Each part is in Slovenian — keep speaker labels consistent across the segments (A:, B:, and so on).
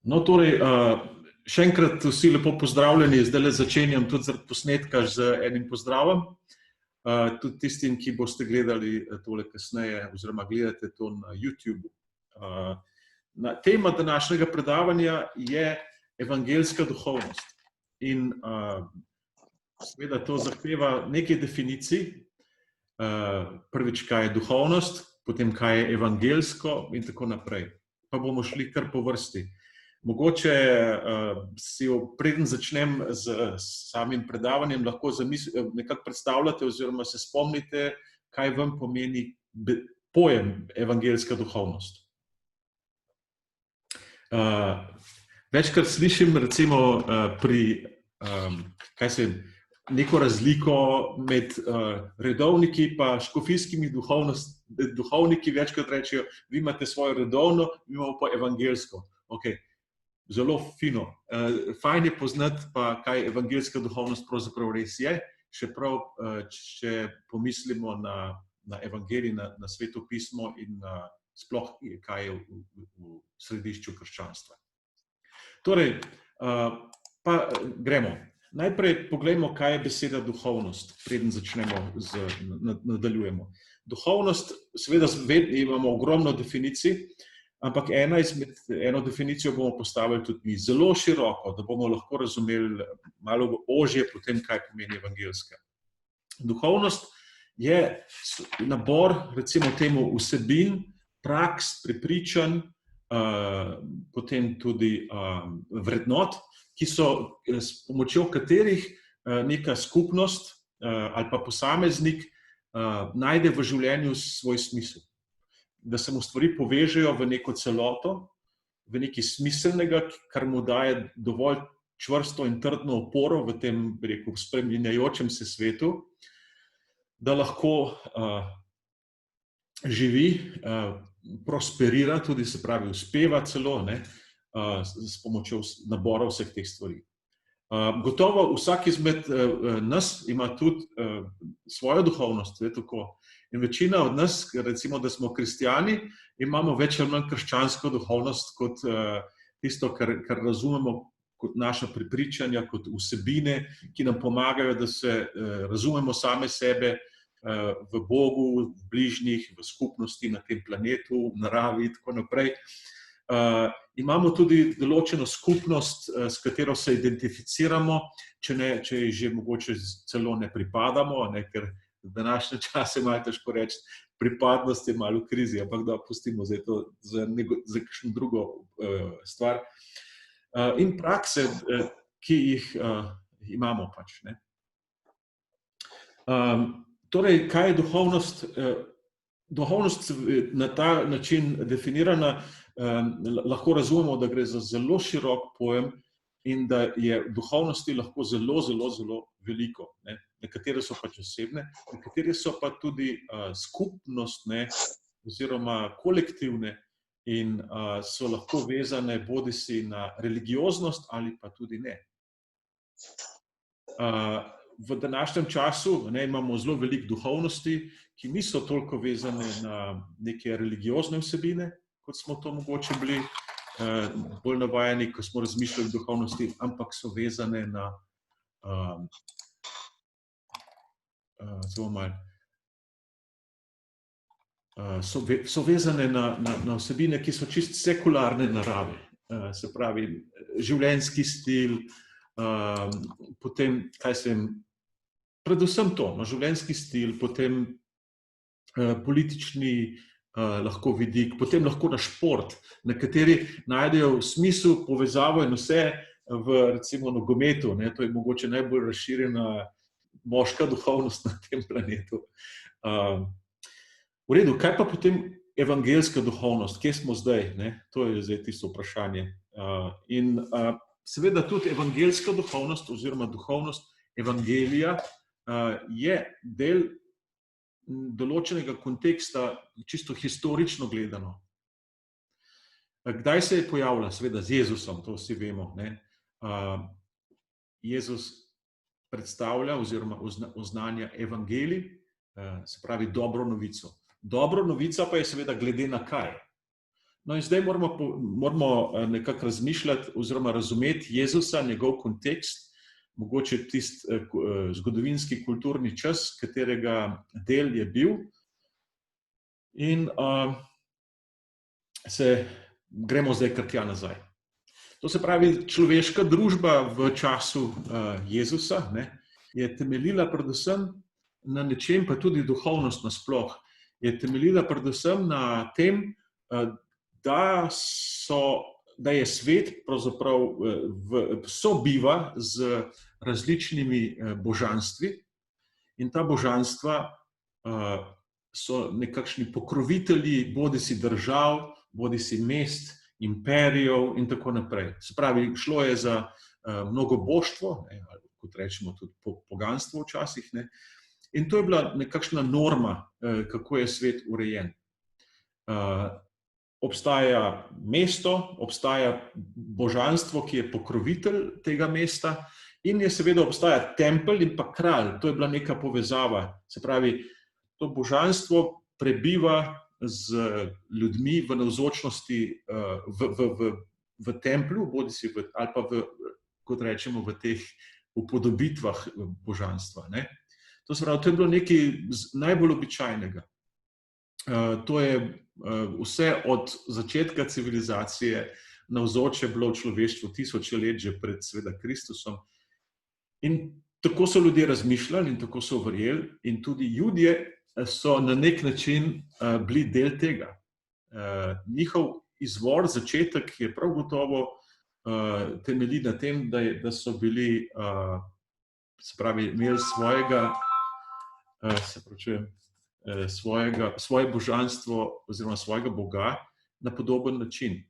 A: No, torej, še enkrat vsi lepo pozdravljeni, zdaj začenjam tudi zaradi posnetka z enim pozdravom. Tudi tistim, ki boste gledali tole kasneje, oziroma gledate to na YouTube. Tema današnjega predavanja je evangeljska duhovnost. In seveda to zahteva nekaj definicij. Prvič, kaj je duhovnost, potem kaj je evangeljsko in tako naprej. Pa bomo šli kar po vrsti. Mogoče si preden začnem z samim predavanjem lahko nekako predstavljate oziroma se spomnite, kaj vam pomeni pojem evangeljska duhovnost. Večkrat slišim recimo pri neko razliko med redovniki pa škofijskimi duhovniki, večkrat rečejo, vi imate svojo redovno, mi imamo pa evangeljsko. Okay. Zelo fino. Fajn je poznati pa, kaj evangeljska duhovnost pravzaprav res je, še prav, če pomislimo na evangelij, na Sveto pismo in sploh, kaj je v središču krščanstva. Torej, pa gremo. Najprej poglejmo, kaj je beseda duhovnost, preden nadaljujemo. Duhovnost, seveda imamo ogromno definicij, ampak eno definicijo bomo postavili tudi mi zelo široko, da bomo lahko razumeli malo ožje potem, kaj pomeni evangeljska. Duhovnost je nabor, recimo temu, vsebin, praks, prepričanj, potem tudi vrednot, ki so s pomočjo katerih neka skupnost ali pa posameznik najde v življenju svoj smisel. Da se mu stvari povežejo v neko celoto, v nekaj smiselnega, kar mu daje dovolj čvrsto in trdno oporo v tem, bi rekel, spreminjajočem se svetu, da lahko živi, prosperira, tudi se pravi uspeva celo, s pomočjo nabora vseh teh stvari. Gotovo vsak izmed nas ima tudi svojo duhovnost, tako. In večina od nas, recimo, da smo kristjani, imamo več ali manj krščansko duhovnost kot tisto, kar razumemo kot naša prepričanja, kot vsebine, ki nam pomagajo, da se razumemo same sebe v Bogu, v bližnjih, v skupnosti, na tem planetu, v naravi in tako naprej. Imamo tudi določeno skupnost, s katero se identificiramo, če že mogoče celo ne pripadamo, ker v današnje čase malo težko reči, pripadnost je malo v krizi, ampak da pustimo zdaj to za kakšno drugo stvar. In prakse, ki jih imamo pač. Torej, kaj je duhovnost? Duhovnost na ta način definirana, lahko razumemo, da gre za zelo širok pojem in da je duhovnosti lahko zelo, zelo, zelo veliko. Nekatere so pač osebne, nekatere so pa tudi skupnostne oziroma kolektivne in so lahko vezane bodisi na religioznost ali pa tudi ne. V današnjem času imamo zelo veliko duhovnosti, ki niso toliko vezane na neke religiozne vsebine, kot smo to mogoče bili bolj navajeni, ko smo razmišljali o duhovnosti, ampak so vezane na so vezane na vsebine, ki so čisto sekularne narave. Se pravi, življenjski stil, potem, predvsem to, življenjski stil, potem politični lahko vidik, potem lahko na šport, na kateri najdejo smisel, povezavo in vse v, recimo, nogometu. To je mogoče najbolj razširjena moška duhovnost na tem planetu. V redu, kaj pa potem evangeljska duhovnost? Kje smo zdaj? To je zdaj tisto vprašanje. In seveda tudi evangeljska duhovnost oziroma duhovnost evangelija je del določenega konteksta, čisto historično gledano. Kdaj se je pojavila? Seveda z Jezusom, to vsi vemo. Jezus predstavlja oziroma oznanja evangelij, se pravi dobro novico. Dobro novica pa je seveda glede na kaj? No in zdaj moramo nekako razmišljati oziroma razumeti Jezusa, njegov kontekst, mogoče tisti zgodovinski kulturni čas, katerega del je bil. In gremo zdaj kar tja nazaj. To se pravi, človeška družba v času Jezusa je temeljila predvsem na nečem, pa tudi duhovnost nasploh, je temeljila predvsem na tem, da je svet pravzaprav sobiva z različnimi božanstvi in ta božanstva so nekakšni pokrovitelji bodisi držav, bodisi mest, imperijev in tako naprej. Se pravi, šlo je za mnogoboštvo, kot rečemo tudi poganstvo včasih, in to je bila nekakšna norma, kako je svet urejen. Obstaja mesto, obstaja božanstvo, ki je pokrovitelj tega mesta in je seveda obstaja tempelj in pa kralj. To je bila neka povezava. Se pravi, to božanstvo prebiva z ljudmi v navzočnosti v templju, bodisi ali pa kot rečemo, v teh upodobitvah božanstva. To se pravi, to je bilo nekaj najbolj običajnega. To je vse od začetka civilizacije navzoče bilo v človeštvu tisoče let že pred seveda Kristusom. In tako so ljudje razmišljali in tako so verjeli in tudi Judje so na nek način bili del tega. Njihov izvor, začetek je prav gotovo temelji na tem, da so bili, se pravi, imeli svoje božanstvo oziroma svojega boga na podoben način.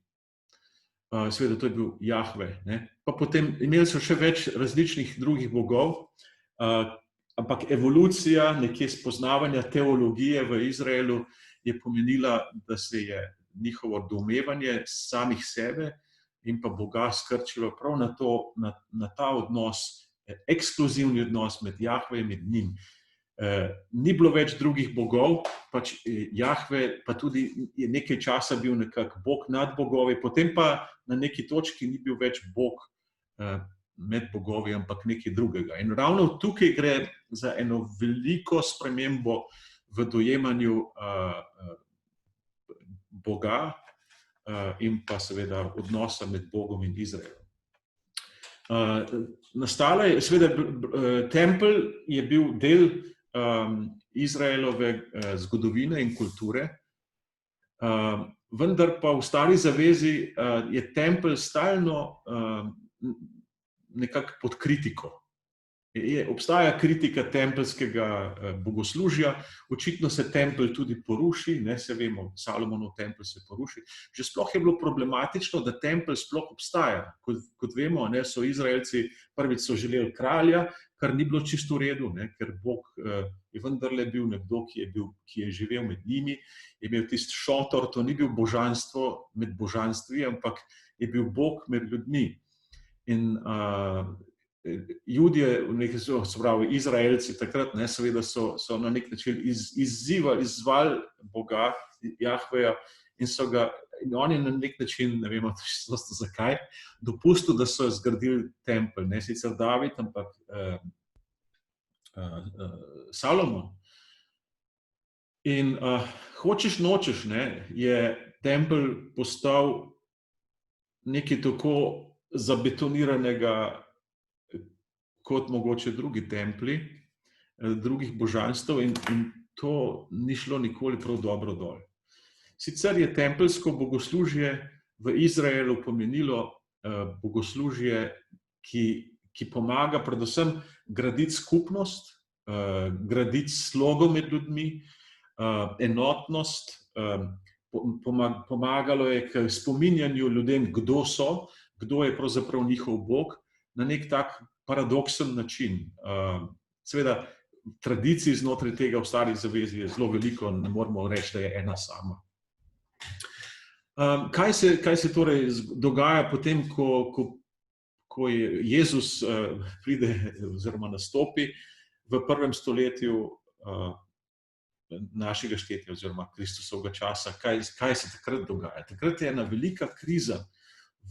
A: Seveda, to je bil Jahve. Pa potem imeli so še več različnih drugih bogov, ampak evolucija, nekje spoznavanja teologije v Izraelu je pomenila, da se je njihovo domevanje samih sebe in pa Boga skrčilo prav na ta odnos, ekskluzivni odnos med Jahvejem in njim. Ni bilo več drugih bogov, pač Jahve pa tudi je nekaj časa bil nekako bog nad bogovi, potem pa na neki točki ni bil več bog med bogovi, ampak nekaj drugega. In ravno tukaj gre za eno veliko spremembo v dojemanju Boga in pa seveda odnosa med Bogom in Izraelom. Nastala je, seveda, tempelj je bil del Izraelove zgodovine in kulture, vendar pa v Stari zavezi je tempelj stalno nekako pod kritiko. Obstaja kritika tempeljskega bogoslužja, očitno se tempelj tudi poruši, se vemo, Salomonov tempelj se poruši. Že sploh je bilo problematično, da tempelj sploh obstaja. Kot vemo, so Izraelci prvič so želeli kralja, kar ni bilo čisto v redu, ker Bog je vendarle bil nekdo, ki je živel med njimi, je imel tisti šotor, to ni bil božanstvo med božanstvi, ampak je bil Bog med ljudmi. In Judje, se pravi Izraelci takrat, seveda so na nek način izzvali Boga, Jahveja, in on je na nek način, ne vemo čisto zakaj, dopustil, da so zgradili tempelj. Ne sicer David, ampak Salomon. In hočeš nočeš, je tempelj postal nekaj tako zabetoniranega kot mogoče drugi templji, drugih božanstev in to ni šlo nikoli prav dobro dol. Sicer je tempeljsko bogoslužje v Izraelu pomenilo bogoslužje, ki pomaga predvsem graditi skupnost, graditi slogo med ljudmi, enotnost, pomagalo je k spominjanju ljudem, kdo so, kdo je pravzaprav njihov Bog, na nek tak paradoksen način. Seveda, tradicij znotraj tega v Stari zavezi je zelo veliko, ne moremo reči, da je ena sama. Kaj se torej dogaja potem, ko Jezus pride oziroma nastopi v prvem stoletju našega štetja oziroma Kristusovega časa, kaj se takrat dogaja. Takrat je ena velika kriza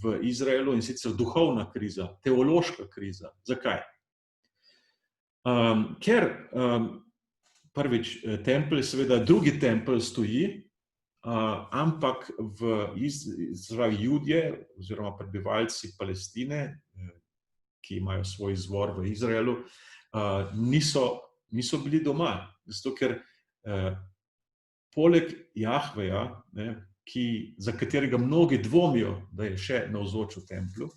A: v Izraelu in sicer duhovna kriza, teološka kriza. Zakaj? Ker prvič tempelj, seveda drugi tempelj stoji, ampak Judje oziroma prebivalci Palestine, ki imajo svoj izvor v Izraelu, niso bili doma. Zato, ker poleg Jahveja, za katerega mnogi dvomijo, da je še navzoč v templju,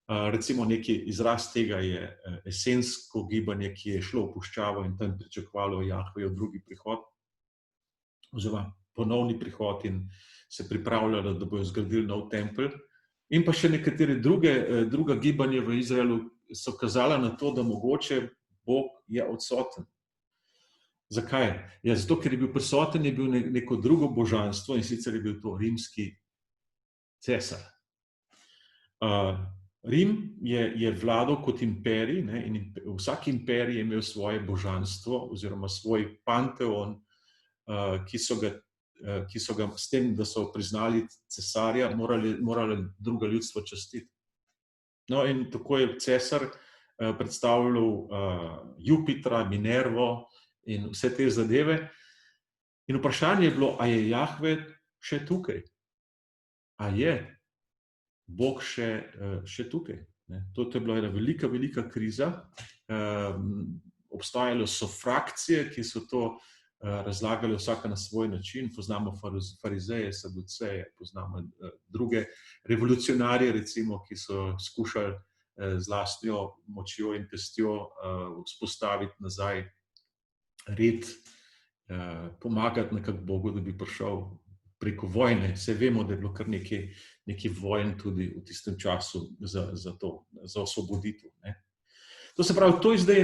A: recimo neki izraz tega je esensko gibanje, ki je šlo v puščavo in tam pričakovalo Jahvejev drugi prihod, oziroma ponovni prihod in se pripravljalo, da bojo zgradili nov tempelj. In pa še nekatere druga gibanja v Izraelu so kazala na to, da mogoče Bog je odsoten. Zakaj? Ja, zato, ker je bil prisoten, je bil neko drugo božanstvo in sicer je bil to rimski cesar. Rim je vladal kot imperij, in vsak imperij je imel svoje božanstvo oziroma svoj panteon, ki so ga s tem, da so priznali cesarja, morali druga ljudstva častiti. No, in tako je cesar predstavljal Jupitra, Minervo in vse te zadeve. In vprašanje je bilo, a je Jahve še tukaj? A je Bog še tukaj? To je bila ena velika, velika kriza. Obstajale so frakcije, ki so to razlagali vsaka na svoj način. Poznamo farizeje, saduceje, poznamo druge revolucionarje, recimo, ki so skušali z lastno močjo in pestjo vzpostaviti nazaj red, pomagati nekako Bogu, da bi prišel preko vojne. Saj vemo, da je bilo kar nekaj vojn tudi v tistem času za osvoboditev. To se pravi, to je zdaj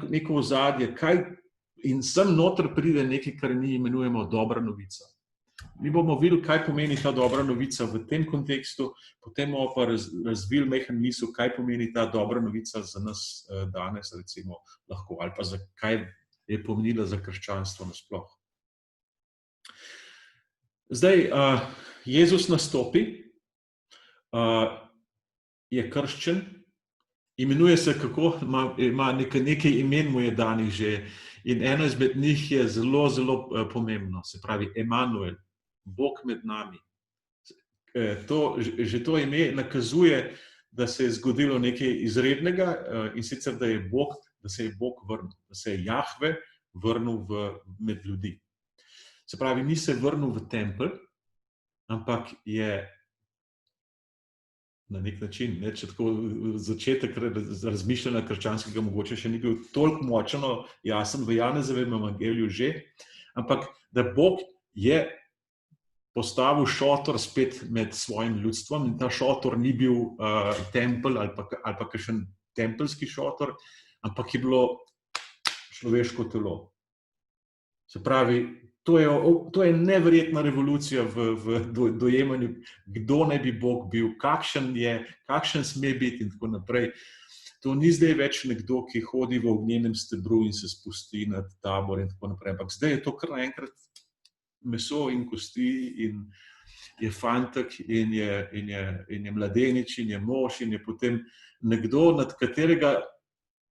A: neko ozadje, in sem noter pride nekaj, kar mi imenujemo dobra novica. Mi bomo videli, kaj pomeni ta dobra novica v tem kontekstu, potem bomo pa razvili majhen misel, kaj pomeni ta dobra novica za nas danes, recimo, lahko, ali pa kaj je pomenila za krščanstvo nasploh. Zdaj, Jezus nastopi, je krščen, imenuje se kako, ima nekaj imen mu je danih že, in eno izmed njih je zelo, zelo pomembno, se pravi Emanuel, Bog med nami. Že to ime nakazuje, da se je zgodilo nekaj izrednega, in sicer, da se je Bog vrnil, da se je Jahve vrnil med ljudi. Se pravi, ni se vrnil v tempelj, ampak je na nek način, če tako začetek razmišljanja krščanskega mogoče še ni bil toliko močno jasen v Janezovem evangeliju že, ampak da Bog je postavil šotor spet med svojim ljudstvom in ta šotor ni bil tempelj ali pa kakšen tempeljski šotor, ampak je bilo človeško telo. Se pravi, to je neverjetna revolucija v dojemanju, kdo naj bi Bog bil, kakšen sme biti in tako naprej. To ni zdaj več nekdo, ki hodi v ognjenem stebru in se spusti nad tabor in tako naprej, ampak zdaj je to kar naenkrat meso in kosti in je fantek in je mladenič in je mož in je potem nekdo, nad katerega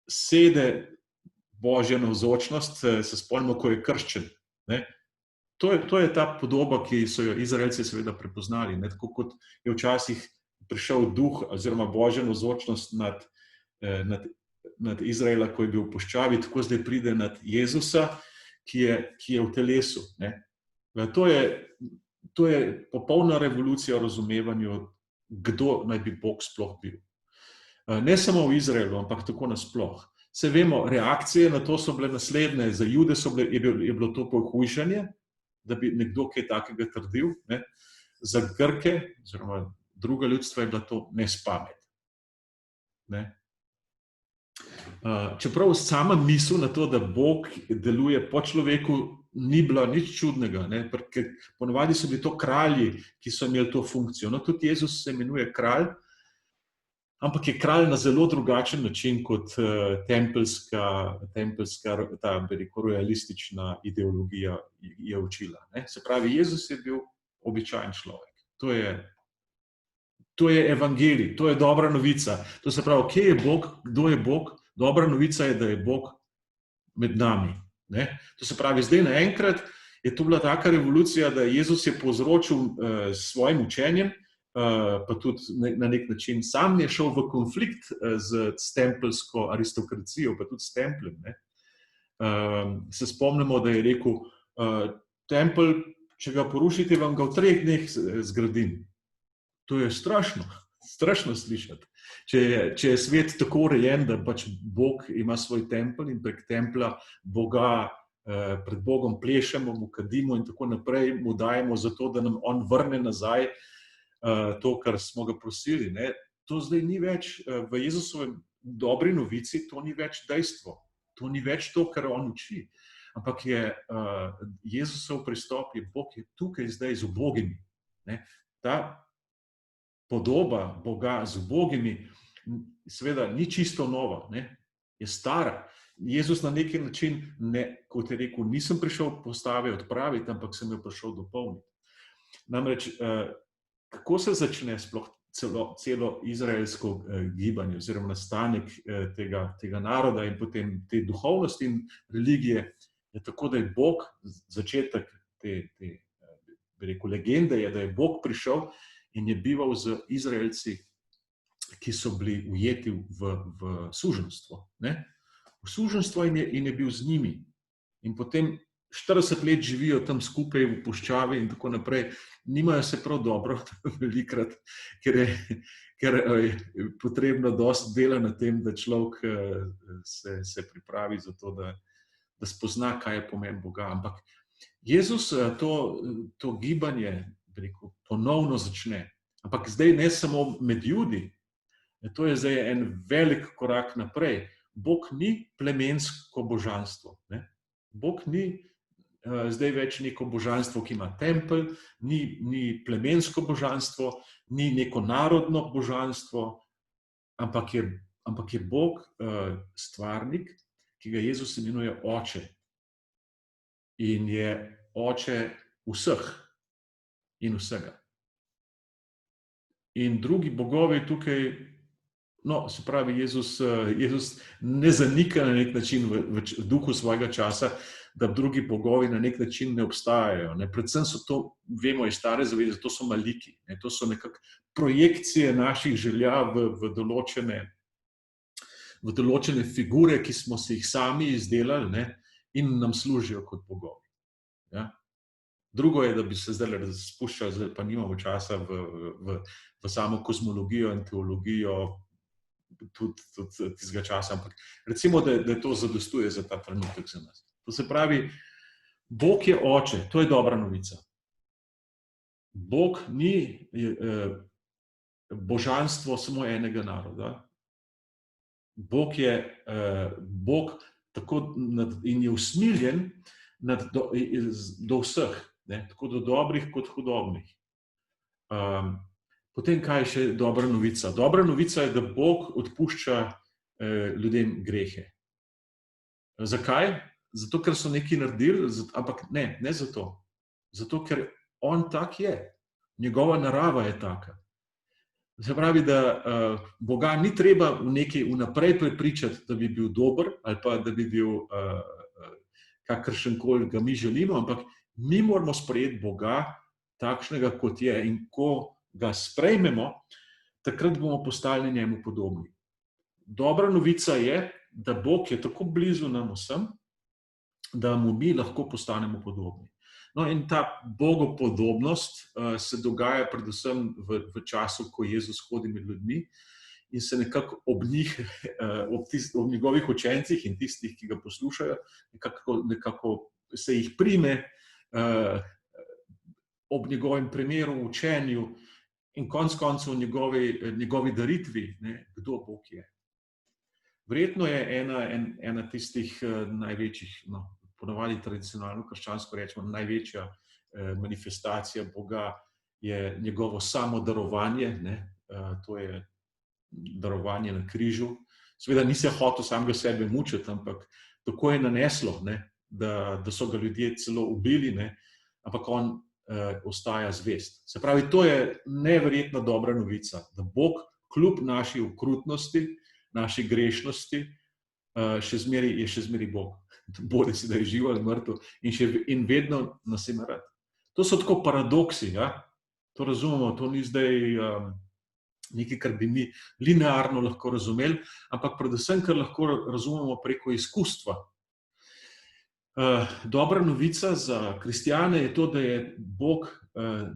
A: sede Božja navzočnost, se spomnimo, ko je krščen. To je ta podoba, ki so jo Izraelci seveda prepoznali. Tako kot je včasih prišel duh oziroma Božja navzočnost nad Izraela, ko je bil v puščavi, tako zdaj pride nad Jezusa, ki je v telesu. To je popolna revolucija v razumevanju, kdo naj bi Bog sploh bil. Ne samo v Izraelu, ampak tako nasploh. Se vemo, reakcije na to so bile naslednje. Za Jude je bilo to pohujšanje, da bi nekdo kaj takega trdil. Za Grke, oziroma druga ljudstva, je bila to nespamet. Čeprav sama misel na to, da Bog deluje po človeku, ni bila nič čudnega, ker ponavadi so bili to kralji, ki so imeli to funkcijo. No, tudi Jezus se imenuje kralj, ampak je kralj na zelo drugačen način kot tempelska ta, bi rekel, realistična ideologija je učila. Ne? Se pravi, Jezus je bil običajen človek. To je evangelij, to je dobra novica. To se pravi, kje je Bog, kdo je Bog? Dobra novica je, da je Bog med nami. Ne? To se pravi, zdaj naenkrat je to bila taka revolucija, da Jezus je povzročil s svojim učenjem, pa tudi na nek način sam je šel v konflikt s tempelsko aristokracijo, pa tudi s templjem. Ne? Se spomnimo, da je rekel, tempelj, če ga porušite, vam ga v 3 dneh zgradim. To je strašno slišati. Če je svet tako urejen, da pač Bog ima svoj tempelj in prek templja Boga pred Bogom plešemo, mu kadimo in tako naprej, mu dajemo za to, da nam on vrne nazaj to, kar smo ga prosili. Ne? To zdaj ni več v Jezusovem dobri novici, to ni več dejstvo. To ni več to, kar on uči. Ampak je Jezusov pristop, Bog je tukaj zdaj z ubogimi. Ne? Ta podoba Boga z ubogimi seveda ni čisto nova, ne? Je stara. Jezus na neki način, kot je rekel, nisem prišel postave odpraviti, ampak sem jo prišel dopolniti. Namreč, kako se začne sploh celo izraelsko gibanje oziroma nastanek tega naroda in potem te duhovnosti in religije, je tako, da je Bog, začetek te bi rekel, legende je, da je Bog prišel in je bival z Izraelci, ki so bili ujeti v suženjstvo. V suženjstvo in je bil z njimi. In potem 40 let živijo tam skupaj v puščavi in tako naprej. Nimajo se prav dobro velikrat, ker je potrebno dosti dela na tem, da človek se pripravi za to, da spozna, kaj je pomen Boga. Ampak Jezus to gibanje, bi rekel, ponovno začne. Ampak zdaj ne samo med Judi, to je zdaj en velik korak naprej. Bog ni plemensko božanstvo. Ne? Bog ni zdaj več neko božanstvo, ki ima tempelj, ni plemensko božanstvo, ni neko narodno božanstvo, ampak je Bog stvarnik, ki ga Jezus imenuje Oče. In je Oče vseh in vsega. In drugi bogovi tukaj, no, se pravi, Jezus ne zanika na nek način v duhu svojega časa, da drugi bogovi na nek način ne obstajajo. Ne. Predvsem so to, vemo iz Stare zaveze, to so maliki. Ne. To so nekako projekcije naših želja v določene figure, ki smo si jih sami izdelali, ne, in nam služijo kot bogovi. Ja. Drugo je, da bi se zdaj spuščali, pa nimamo časa v samo kozmologijo in teologijo, tudi tistega časa, ampak recimo, da to zadostuje za ta trenutek za nas. To se pravi, Bog je Oče, to je dobra novica. Bog ni božanstvo samo enega naroda. Bog je Bog tako in je usmiljen do vseh, ne, tako do dobrih kot hudobnih. Potem, kaj je še dobra novica? Dobra novica je, da Bog odpušča ljudem grehe. Zakaj? Zato, ker so nekaj naredili, ampak ne zato. Zato, ker on tak je. Njegova narava je taka. Se pravi, da Boga ni treba v nekaj vnaprej prepričati, da bi bil dober ali pa da bi bil kakršenkoli ga mi želimo, ampak mi moramo sprejeti Boga takšnega, kot je, in ko ga sprejmemo, takrat bomo postali njemu podobni. Dobra novica je, da Bog je tako blizu nam vsem, da mu mi lahko postanemo podobni. No, in ta bogopodobnost se dogaja predvsem v času, ko Jezus hodi med ljudmi in se nekako ob njih, ob njegovih učencih in tistih, ki ga poslušajo, nekako se jih prime ob njegovem primeru, učenju in konec koncev njegovi daritvi, ne, kdo Bog je. Verjetno je ena tistih največjih, no, ponavadi tradicionalno krščansko rečemo, največja manifestacija Boga je njegovo samodarovanje, ne, to je darovanje na križu. Seveda ni se hotel samega sebe mučiti, ampak tako je naneslo, ne, da so ga ljudje celo ubili, ne, ampak on ostaja zvest. Se pravi, to je neverjetno dobra novica, da Bog kljub naši okrutnosti, naši grešnosti, je še zmeraj Bog. Bodi si, da je živ ali mrtev in vedno nas ima rad. To so tako paradoksi, ja? To razumemo, to ni zdaj nekaj, kar bi mi linearno lahko razumeli, ampak predvsem, kar lahko razumemo preko izkustva. Dobra novica za kristjane je to, da je Bog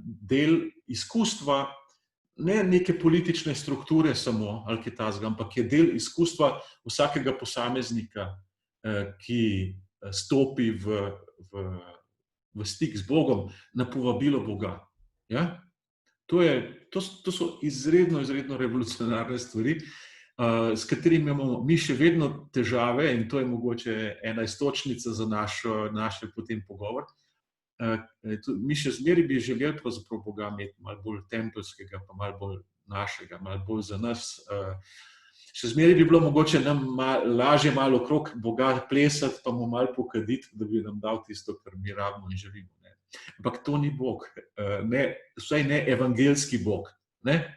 A: del izkustva, ne neke politične strukture samo, ali kaj takega, ampak je del izkustva vsakega posameznika, ki stopi v stik z Bogom na povabilo Boga. Ja? To so izredno revolucionarne stvari, s katerimi imamo mi še vedno težave, in to je mogoče ena iztočnica za naš potem pogovor. Mi še zmeraj bi želeli pravzaprav Boga imeti malo bolj tempelskega, pa malo bolj našega, malo bolj za nas. Še zmeraj bi bilo mogoče nam lažje malo okrog Boga plesati, pa mu malo pokaditi, da bi nam dal tisto, kar mi rabimo in želimo. Ne? Ampak to ni Bog, vsaj ne evangeljski Bog. Ne?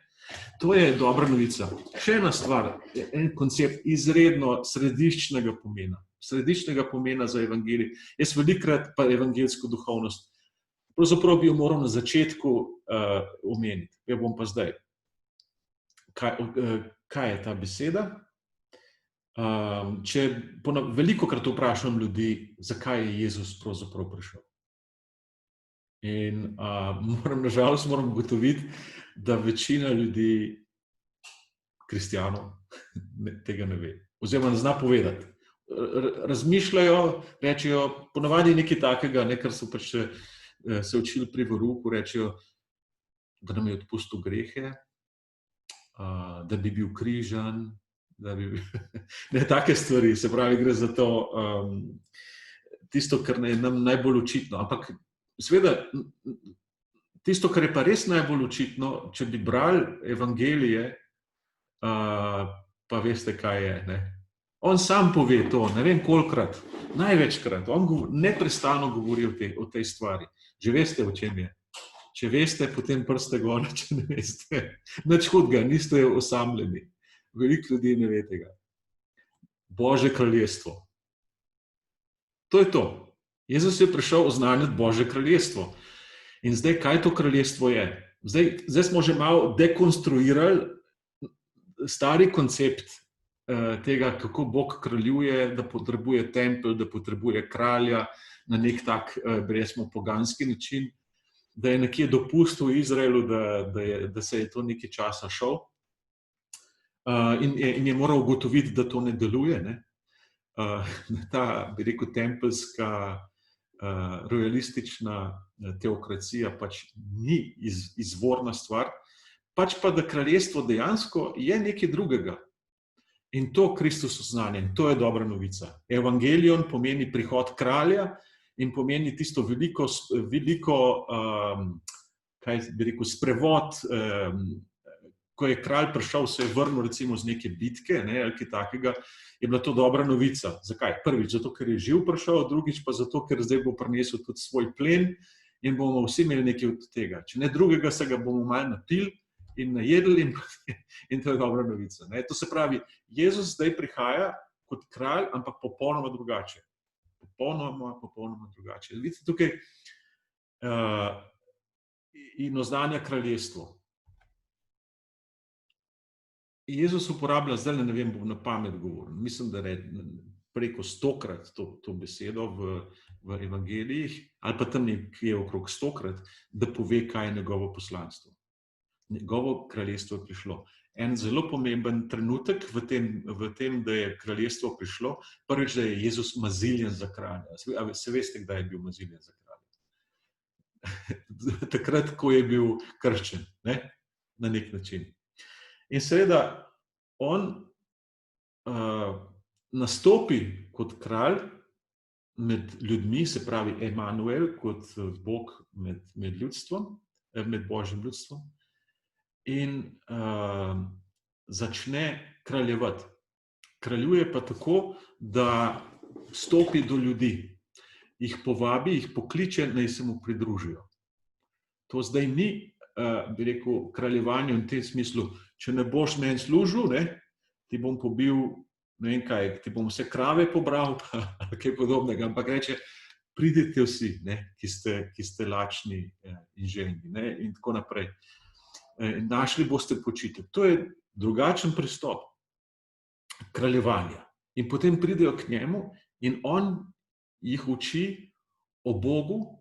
A: To je dobra novica. Še ena stvar, en koncept izredno središčnega pomena za evangelij. Jaz velikokrat pa evangeljsko duhovnost, pravzaprav bi jo moral na začetku omeniti. Ja bom pa zdaj. Kaj je ta beseda? Velikokrat vprašam ljudi, zakaj je Jezus pravzaprav prišel. In nažalost moram ugotoviti, da večina ljudi, kristjanov, tega ne ve. Oziroma ne zna povedati. Razmišljajo, rečejo, ponavadi nekaj takega, kar so pač se učili pri verouku, rečejo, da nam je odpustil grehe, da bi bil križan, ne take stvari, se pravi, gre za to, tisto, kar je nam najbolj očitno. Ampak seveda, tisto, kar je pa res najbolj očitno, če bi brali evangelije, pa veste, kaj je. Ne? On sam pove to, ne vem kolikrat, največkrat. On neprestano govori o tej stvari. Že veste, o čem je. Če veste, potem prste gor, če ne veste. Nič hudega, niste osamljeni. Veliko ljudi ne ve tega. Božje kraljestvo. To je to. Jezus je prišel oznanjati Božje kraljestvo. In zdaj, kaj to kraljestvo je? Zdaj smo že malo dekonstruirali stari koncept tega, kako Bog kraljuje, da potrebuje tempelj, da potrebuje kralja na nek tak, resmo, poganski način, da je nekje dopustil Izraelu, da se je to nekaj časa šel in je moral ugotoviti, da to ne deluje. Ne? Ta, bi rekel, tempelska rojalistična teokracija pač ni izvorna stvar, pač pa da kraljestvo dejansko je nekaj drugega. In to Kristus oznanjen, to je dobra novica. Evangelion pomeni prihod kralja in pomeni tisto veliko kaj bi rekel, sprevod, ko je kralj prišel, se je vrnil recimo z neke bitke, ali kaj takega, je bila to dobra novica. Zakaj? Prvič, zato, ker je živ prišel, drugič pa zato, ker zdaj bo prinesel tudi svoj plen in bomo vsi imeli nekaj od tega. Če ne drugega, se ga bomo malo napili in najedli in to je dobra novica. Ne? To se pravi, Jezus zdaj prihaja kot kralj, ampak popolnoma drugače. Popolnoma drugače. Vidite tukaj in oznanja kraljestvo. Jezus uporablja, zdaj ne vem, bom na pamet govoril, mislim, da preko 100-krat to besedo v evangelijih, ali pa tam nekje okrog 100-krat, da pove, kaj je njegovo poslanstvo. Njegovo kraljestvo je prišlo. En zelo pomemben trenutek v tem, da je kraljestvo prišlo, prvič, da je Jezus maziljen za kralja. Se veste, kdaj je bil maziljen za kralja? Takrat, ko je bil krščen, ne? Na nek način. In seveda, on nastopi kot kralj med ljudmi, se pravi Emanuel, kot Bog med ljudstvom, med Božjim ljudstvom. In začne kraljevati. Kraljuje pa tako, da stopi do ljudi, jih povabi, jih pokliče, naj se mu pridružijo. To zdaj ni, bi rekel, kraljevanje v tem smislu, če ne boš meni služil, ti bom pobil, ne vem kaj, ti bom vse krave pobral, ali kaj podobnega, ampak reče, pridite vsi, ki ste lačni in željni, in tako naprej. Našli boste počitek. To je drugačen pristop kraljevanja. In potem pridejo k njemu in on jih uči o Bogu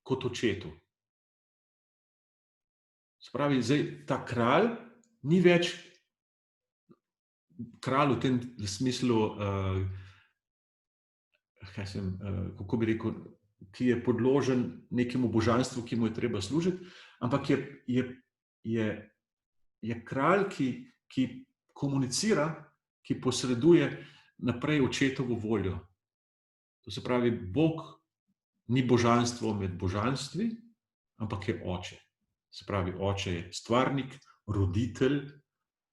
A: kot očetu. Spravi, zdaj ta kralj ni več kralj v tem smislu, kako bi rekel, ki je podložen nekemu božanstvu, ki mu je treba služiti, ampak je kralj, ki komunicira, ki posreduje naprej očetovo voljo. To se pravi, Bog ni božanstvo med božanstvi, ampak je oče. Se pravi, oče je stvarnik, roditelj,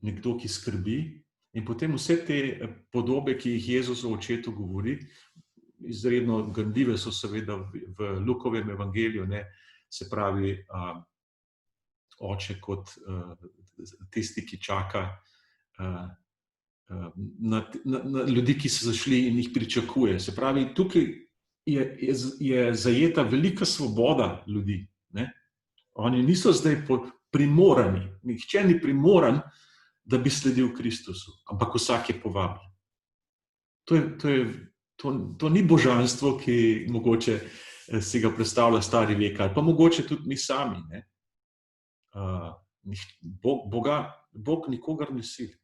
A: nekdo, ki skrbi. In potem vse te podobe, ki jih Jezus o očetu govori, izredno ganljive so seveda v Lukovem evangeliju, se pravi, oče kot tisti, ki čaka na ljudi, ki so zašli in jih pričakuje. Se pravi, tukaj je zajeta velika svoboda ljudi. Oni niso zdaj primorani, nihče ni primoran, da bi sledil Kristusu, ampak vsak je povabljen. To ni božanstvo, ki mogoče si ga predstavlja stari vek, ali pa mogoče tudi mi sami. Bog nikogar ne sili.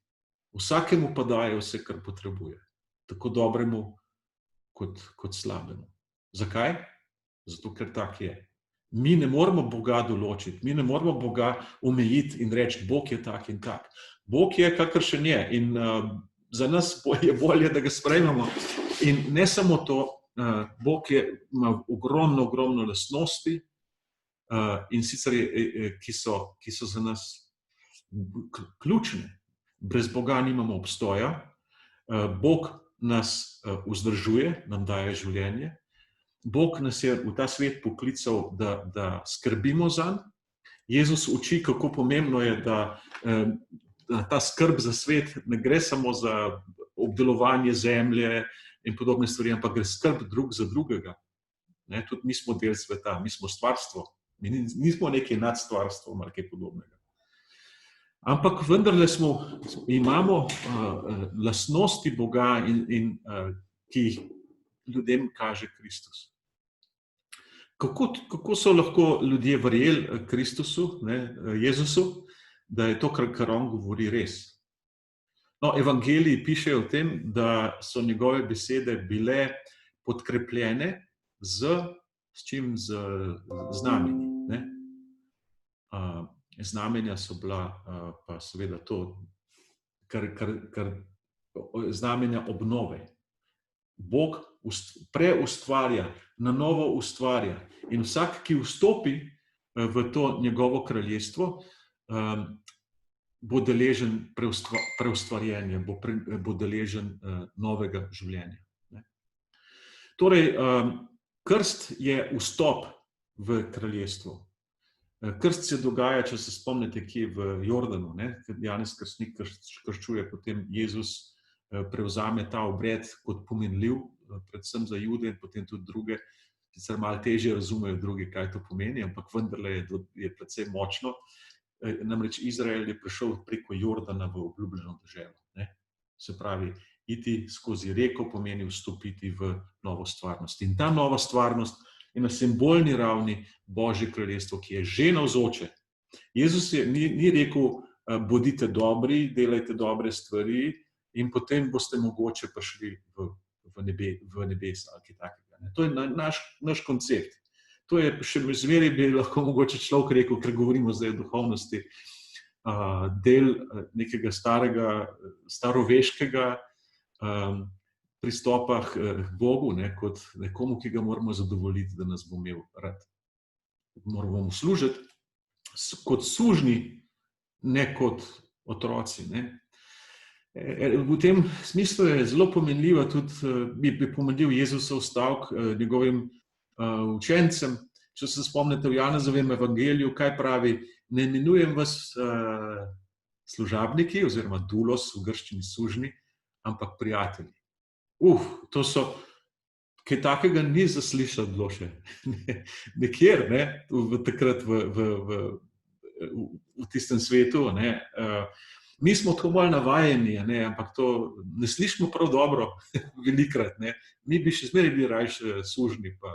A: Vsakemu pa daje vse, kar potrebuje. Tako dobremu kot slabemu. Zakaj? Zato, ker tak je. Mi ne moramo Boga določiti, mi ne moramo Boga omejiti in reči, Bog je tak in tak. Bog je, kakršen je, in za nas je bolje, da ga sprejmemo. In ne samo to, Bog ima ogromno lastnosti, in sicer ki so za nas ključne. Brez Boga nimamo obstoja. Bog nas vzdržuje, nam daje življenje. Bog nas je v ta svet poklical, da skrbimo zanj. Jezus uči, kako pomembno je, da ta skrb za svet ne gre samo za obdelovanje zemlje in podobne stvari, ampak gre skrb drug za drugega. Tudi mi smo del sveta, mi smo stvarstvo. Mi nismo nekaj nad stvarstvom ali kaj podobnega. Ampak vendarle imamo lastnosti Boga, ki jih ljudem kaže Kristus. Kako so lahko ljudje verjeli Kristusu, Jezusu, da je to, kar on govori, res? No, evangeliji pišejo o tem, da so njegove besede bile podkrepljene z čim? Z znamenji. Znamenja so bila pa seveda to, kar znamenja obnove. Bog preustvarja, na novo ustvarja. In vsak, ki vstopi v to njegovo kraljestvo, bo deležen preustvarjenja, bo deležen novega življenja. Torej, krst je vstop v kraljestvo. Krst se dogaja, če se spomnite, kje v Jordanu, ker Janez Krstnik krščuje, potem Jezus prevzame ta obred kot pomenljiv, predvsem za Jude in potem tudi druge. Sicer malo težje razumejo drugi, kaj to pomeni, ampak vendarle je precej močno. Namreč Izrael je prišel preko Jordana v obljubljeno deželo. Se pravi, iti skozi reko pomeni vstopiti v novo stvarnost. In ta nova stvarnost je na simbolni ravni Božje kraljestvo, ki je že navzoče. Jezus ni rekel, bodite dobri, delajte dobre stvari in potem boste mogoče prišli v nebesa ali kaj takega. To je naš koncept. To je še zmeraj bi lahko mogoče človek rekel, ker govorimo zdaj o duhovnosti, del nekega staroveškega pristopa k Bogu, kot nekomu, ki ga moramo zadovoljiti, da nas bo imel rad. Moramo mu služiti kot sužnji, ne kot otroci. Ne. V tem smislu je zelo pomenljiva tudi, bi pomenljiv Jezusov stavek njegovim učencem. Če se spomnite v Janezovem evangeliju, kaj pravi: ne imenujem vas služabniki oziroma dulos v grščini sužnji, ampak prijatelji. To so, kaj takega ni zaslišati bilo še nekjer, ne, takrat v tistem svetu. Ne. Mi smo tako malo navajeni, ne, ampak to ne slišimo prav dobro velikrat. Ne. Mi bi še zmeraj bili rajši sužnji pa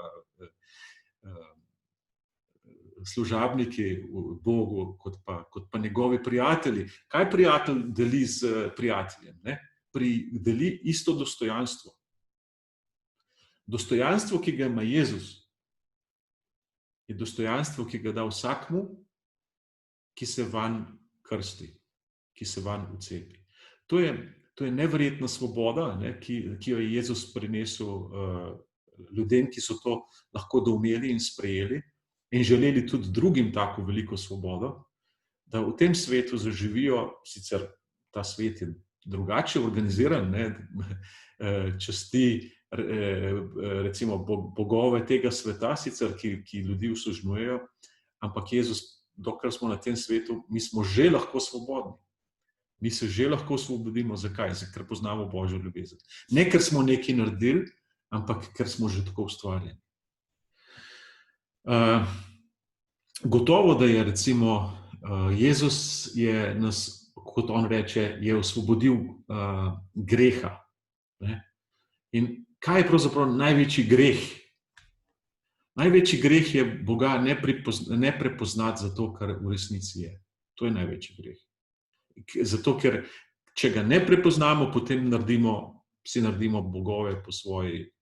A: služabniki Bogu, kot pa njegovi prijatelji. Kaj prijatelj deli z prijateljem? Ne? Deli isto dostojanstvo. Dostojanstvo, ki ga ima Jezus, je dostojanstvo, ki ga da vsakmu, ki se vanj krsti, ki se vanj vcepi. To je neverjetna svoboda, ne, ki jo je Jezus prinesel ljudem, ki so to lahko doumeli in sprejeli in želeli tudi drugim tako veliko svobodo, da v tem svetu zaživijo, sicer ta svet je drugače organiziran, ne, časti recimo bogove tega sveta, sicer, ki ljudi usužnjujejo, ampak Jezus, dokler smo na tem svetu, mi smo že lahko svobodni. Mi se že lahko osvobodimo. Zakaj? Ker poznamo Božjo ljubezen. Ne, ker smo nekaj naredili, ampak ker smo že tako ustvarjeni. Gotovo, da je recimo Jezus je nas, kot on reče, je osvobodil greha. Ne? In kaj je pravzaprav največji greh? Največji greh je Boga ne prepoznati za to, kar v resnici je. To je največji greh. Zato, ker če ga ne prepoznamo, potem si naredimo bogove po svoji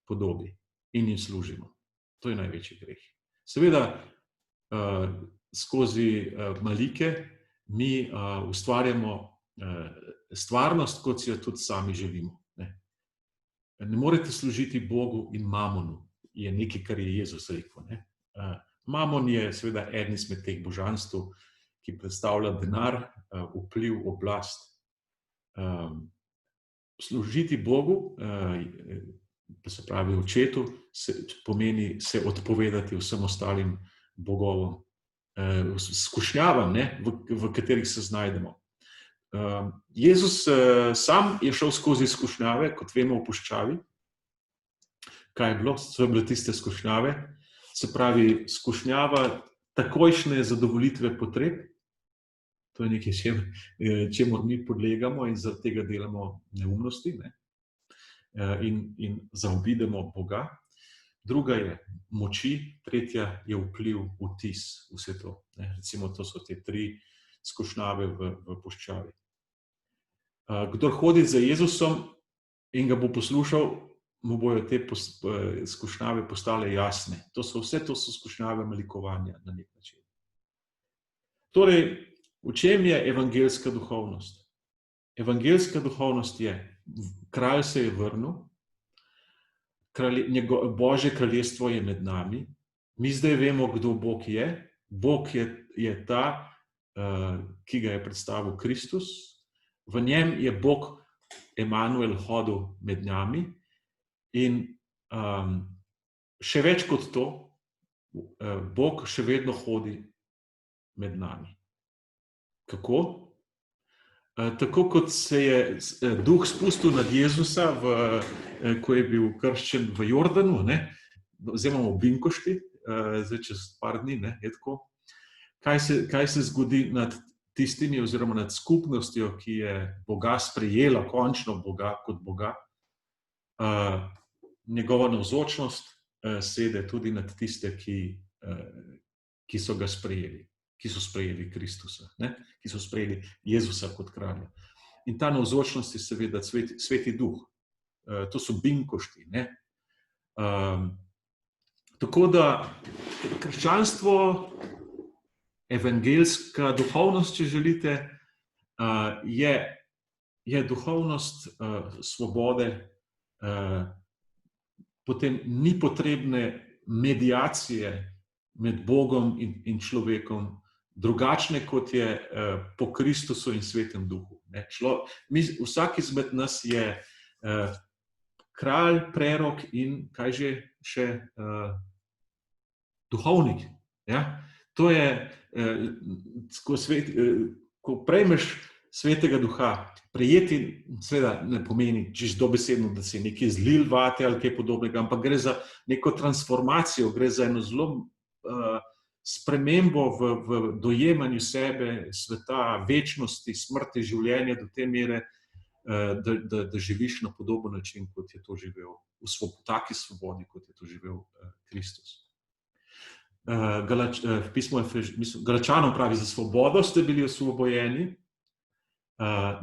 A: podobi in jim služimo. To je največji greh. Seveda, skozi malike mi ustvarjamo stvarnost, kot si jo tudi sami želimo. Ne morete služiti Bogu in mamonu, je nekaj, kar je Jezus rekel. Ne? Mamon je seveda eden izmed teh božanstv, ki predstavlja denar, vpliv, oblast. Služiti Bogu, se pravi očetu, pomeni se odpovedati vsem ostalim bogovom, skušnjavam, ne, v katerih se znajdemo. Jezus sam je šel skozi skušnjave, kot vemo, v puščavi. Kaj je bilo? So bile tiste skušnjave? Se pravi, skušnjava takojšnje zadovolitve potreb. To je nekaj, čemur mi podlegamo in zaradi tega delamo neumnosti, ne? In zaobidemo Boga. Druga je moči, tretja je vpliv, vtis, vse to. Ne? Recimo, to so te 3 skušnjave v puščavi. Kdor hodi za Jezusom in ga bo poslušal, mu bojo te skušnjave postale jasne. Vse to so skušnjave malikovanja na nek način. Torej, v čem je evangeljska duhovnost? Evangeljska duhovnost je, kralj se je vrnil, Božje kraljestvo je med nami, mi zdaj vemo, kdo Bog je. Bog je ta, ki ga je predstavil Kristus. V njem je Bog Emanuel hodil med nami in še več kot to, Bog še vedno hodi med nami. Kako? Tako kot se je duh spustil nad Jezusa, ko je bil krščen v Jordanu, ne? Zdaj imamo Binkošti, zdaj čez par dni, ne? Je tako. Kaj se zgodi nad tistimi oziroma nad skupnostjo, ki je Boga sprejela, končno Boga kot Boga? Njegova navzočnost sede tudi nad tiste, ki so ga sprejeli. Ki so sprejeli Kristusa, ne? Ki so sprejeli Jezusa kot kralja. In ta navzočnost je seveda Sveti Duh. To so binkošti. Ne? Tako da krščanstvo, evangeljska duhovnost, če želite, je duhovnost svobode, potem ni potrebne mediacije med Bogom in človekom, drugačne, kot je po Kristusu in Svetem Duhu. Vsak izmed nas je kralj, prerok in kaj že še duhovnik. Ja? To je, ko prejmeš Svetega Duha, prejeti seveda ne pomeni čisto dobesedno, da si nekaj zlil vate ali kaj podobnega, ampak gre za neko transformacijo, gre za eno zelo spremembo v dojemanju sebe, sveta, večnosti, smrti, življenja do te mere, da živiš na podoben način, kot je to živel, v taki svobodi, kot je to živel Kristus. Pismo Galačanom pravi, za svobodo ste bili osvobojeni,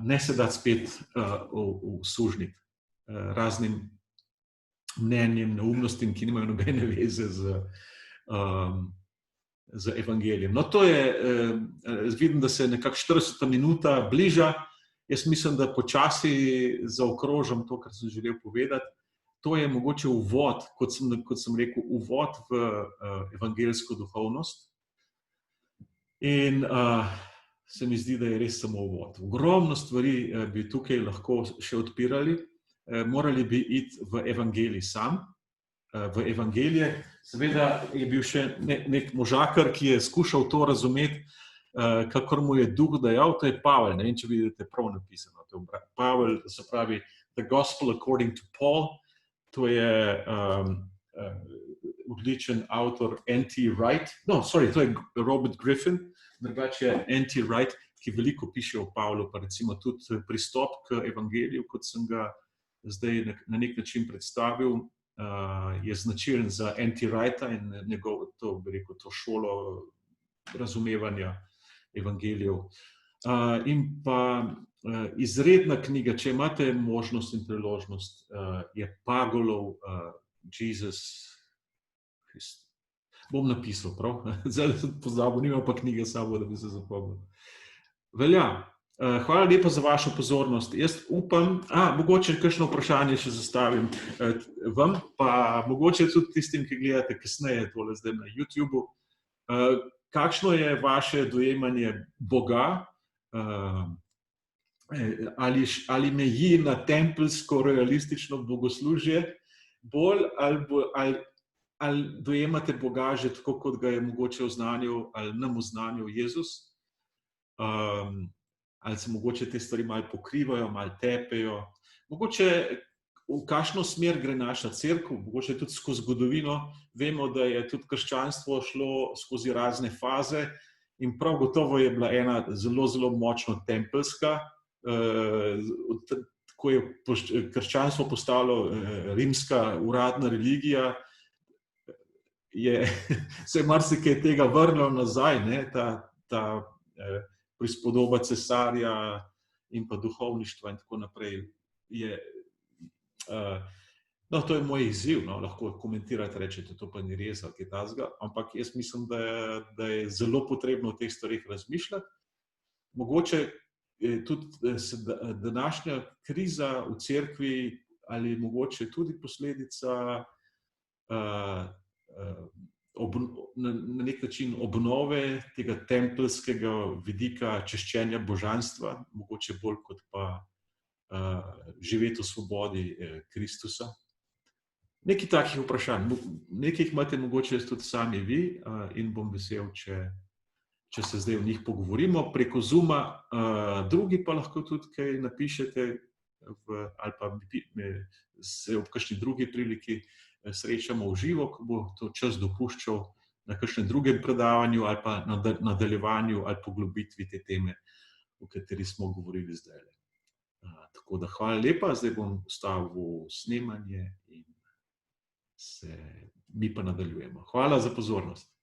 A: ne se dati spet v sužnjik raznim mnenjem, neumnostim, ki nimajo nobene veze z evangelijem. No, to je, vidim, da se nekako 40. minuta bliža. Jaz mislim, da počasi zaokrožam to, kar sem želel povedati. To je mogoče uvod, kot sem rekel, uvod v evangeljsko duhovnost. In se mi zdi, da je res samo uvod. Ogromno stvari bi tukaj lahko še odpirali. Morali bi iti v evangelij sam, v evangelije. Seveda je bil še nek možakar, ki je skušal to razumeti, kakor mu je duh dejal, to je Pavel. Ne vem, če vidite prav napisano. Pavel, se pravi, The Gospel According to Paul. To je odličen avtor N.T. Wright. To je Robert Griffin. Drugače je N.T. Wright, ki veliko piše o Pavlu, pa recimo tudi pristop k evangeliju, kot sem ga zdaj na nek način predstavil, je značilen za N.T. Wrighta in njegovo to šolo razumevanja evangelijev. In pa izredna knjiga, če imate možnost in priložnost, je Pagolov Jesus. Bom napisal, prav? Zdaj sem pozabil, nimam pa knjige sabo, da bi se zapomnil. Velja. Hvala lepa za vašo pozornost. Jaz upam, mogoče kakšno vprašanje še zastavim vam, pa mogoče tudi tistim, ki gledate kasneje tole zdaj na YouTubeu. Kakšno je vaše dojemanje Boga? Ali meji na tempelsko realistično bogoslužje bolj ali dojemate Boga že tako, kot ga je mogoče oznanil ali nam oznanil Jezus? Ali se mogoče te stvari malo pokrivajo, malo tepejo? Mogoče v kakšno smer gre naša cerkev, mogoče tudi skozi zgodovino. Vemo, da je tudi krščanstvo šlo skozi razne faze in prav gotovo je bila ena zelo, zelo močno tempelska. Ko je krščanstvo postalo rimska uradna religija, se je marsikaj tega vrnilo nazaj, ta prispodoba cesarja in pa duhovništva in tako naprej. To je moj izziv, lahko komentirate, rečete, to pa ni res ali kaj takega, ampak jaz mislim, da je zelo potrebno o teh stvareh razmišljati. Mogoče tudi današnja kriza v cerkvi ali mogoče tudi posledica na nek način obnove tega tempelskega vidika češčenja božanstva, mogoče bolj kot pa živeti v svobodi Kristusa. Nekaj takih vprašanj, nekaj imate mogoče tudi sami vi in bom vesel, če se zdaj o njih pogovorimo preko Zooma, drugi pa lahko tudi kaj napišete ali pa se ob kakšni drugi priliki srečamo v živo, ko bo to čas dopuščal na kakšnem drugem predavanju ali pa nadaljevanju ali poglobitvi te teme, o kateri smo govorili zdaj. Tako da hvala lepa, zdaj bom ustavil snemanje in mi pa nadaljujemo. Hvala za pozornost.